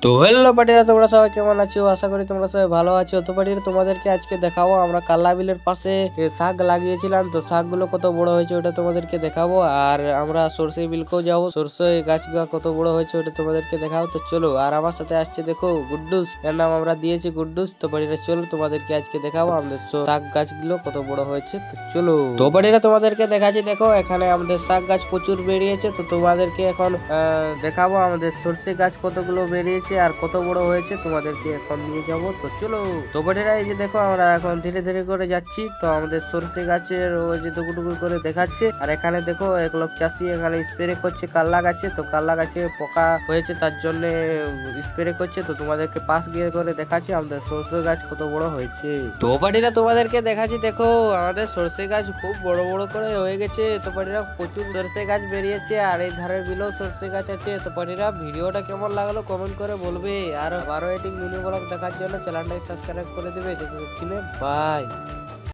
তো হ্যালো পাটিরা, তোমরা সবাই কেমন আছো? আশা করি তোমরা সবাই ভালো আছো। তো পাটিরা তোমাদেরকে আজকে দেখাবো আমরা কাল্লা বিলের পাশে শাক লাগিয়েছিলাম, তো শাকগুলো কত বড় হয়েছে ওটা তোমাদেরকে দেখাবো। আর আমরা সরষে বিলকেও যাবো, সরষে গাছগুলো কত বড় হয়েছে ওটা তোমাদেরকে দেখাবো। তো চলো, আর আমার সাথে আসছে দেখো গুড্ডুস, এর নাম আমরা দিয়েছি গুড্ডুস। তো পাটিরা চলো তোমাদেরকে আজকে দেখাবো আমাদের শাক গাছগুলো কত বড় হয়েছে। তো চলো, তো পাটিরা তোমাদেরকে দেখাচ্ছি, দেখো এখানে আমাদের শাক গাছ প্রচুর বেরিয়েছে। তো তোমাদেরকে এখন দেখাবো আমাদের সরষে গাছ কতগুলো বেরিয়েছে আর কত বড় হয়েছে, তোমাদেরকে এখন নিয়ে যাব। তো চলো, তো বড়েরা এই যে দেখো আমরা এখন ধীরে ধীরে করে যাচ্ছি। তো আমাদের সরষে গাছের ওই যে টুকু করে দেখাচ্ছে। আর এখানে দেখো এক লোক চাষি এখানে স্প্রে করছে কাল্লা গাছে। তো কাল্লা গাছে পোকা হয়েছে তার জন্য স্প্রে করছে। তো তোমাদেরকে পাশ গিয়ে করে দেখাচ্ছি আমাদের সরষে গাছ কত বড় হয়েছে। তো বাড়িরা তোমাদেরকে দেখাচ্ছি, দেখো আমাদের সরষে গাছ খুব বড় বড় করে হয়ে গেছে। তো বাড়িরা প্রচুর সরষে গাছ বেরিয়েছে আর এই ধারের বিলেও সরষে গাছ আছে। তো বাড়িরা ভিডিওটা কেমন লাগলো কমেন্ট করে বলবে। আর 12 এডিং মিনি ব্লগ দেখার জন্য চ্যানেলটাকে সাবস্ক্রাইব করে দেবে। বাই।